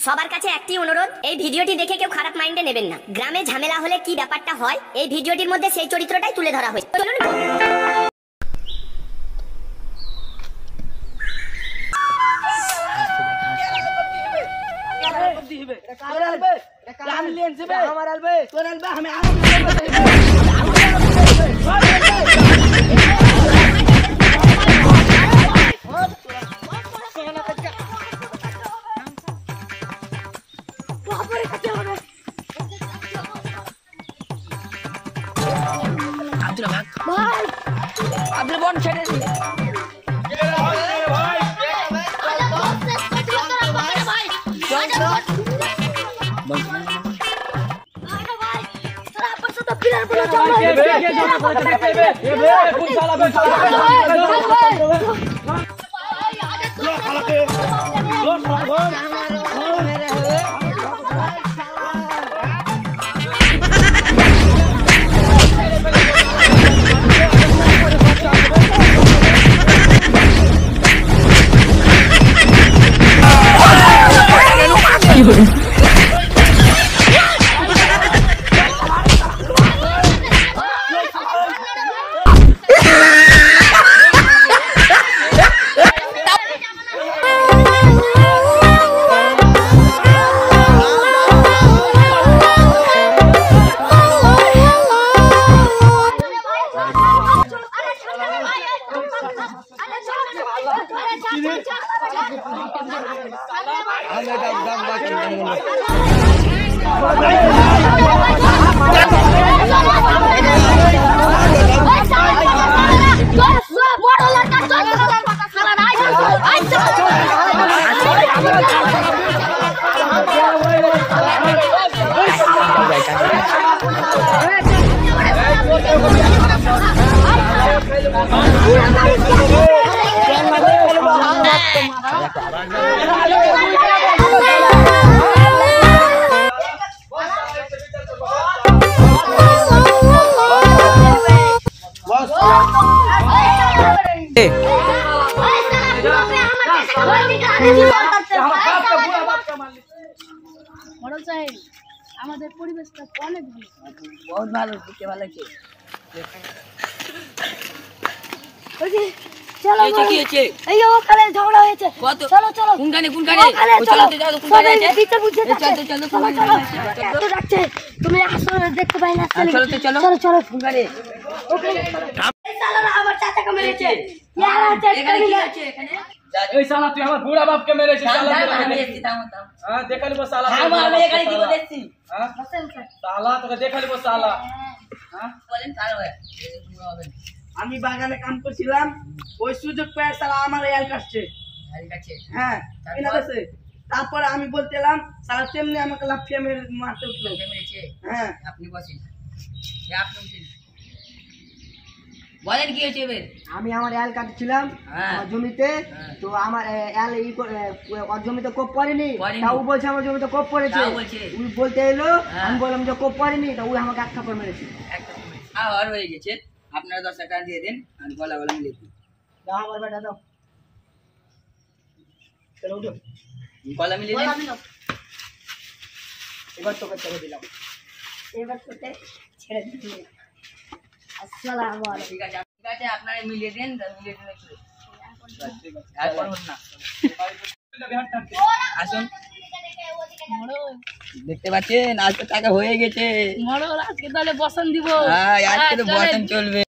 সবার কাছে একটি অনুরোধ, এই ভিডিওটি দেখে কেউ খারাপ মাইন্ডে নেবেন না। গ্রামে ঝামেলা হলে কি ব্যাপারটা হয় এই ভিডিওটির মধ্যে সেই চরিত্রটাই তুলে ধরা হয়েছে। চলুন। আপনি বন ছেড়ে দিন। আমাদের পরিবেশটা অনেক ভালো, বহুত ভালো, দেখতে ভালো লাগছে। চলো কি হয়েছে? এই ওখানে ঝগড়া হয়েছে। চলো চলো কোনখানে চলো যাচ্ছে? তুমি আসলে দেখতে পাই না। চলো চলো চলো কোনখানে? আমার চাচাকে মেরেছে। এখানে কি আছে? এখানে এই শালা তুই আমার বুড়া বাপকে মেরেছিস শালা। আমি এসেছি, থামো। হ্যাঁ দেখা নিব শালা। আমি এখানে কি বলেছি? হ্যাঁ শালা তোকে দেখা নিব শালা। হ্যাঁ বলেন তাহলে হবে। আমি বাগানে কাম করছিলাম, ওই সুযোগ পেয়ে সালা আমার এল কাটছে। হ্যাঁ তারপরে আমি বলতেলাম সালা তেমনি আমাকে লাফিয়ে মেরে মারতে উঠলো। হ্যাঁ আপনি বসেন। আপনি বসেন। বলেন কি হয়েছে এবার? আমি আমার এল কাটছিলাম আমার জমিতে, তো আমার এল ওর জমিতে কোপ পড়েনি, তাও বলছে আমার জমিতে কোপ পড়েছে। উনি বলতে এলো, আমি বললাম যে কোপ পড়েনি, তা ওই আমাকে এক থাপ্পড় মেরেছে। আর হয়ে গেছে, আপনারা 10 টাকা দিয়ে দেন, আমি গলা মিলে দিই। দাও আমার বেটা দাও, চলো উঠো, গলা মিলে দেন। এবার তোকে ছেড়ে দিলাম, এবার তোকে ছেড়ে দিচ্ছি। আসসালামু আলাইকুম। ঠিক আছে আপনারা মিলিয়ে দেন, মিলিয়ে দিলে চলে। আর করুন না। আসুন, দেখতে পাচ্ছেন আজ তো টাকা হয়ে গেছে। আজকে তাহলে বসন দিব। হ্যাঁ আজকে তো বসন চলবে।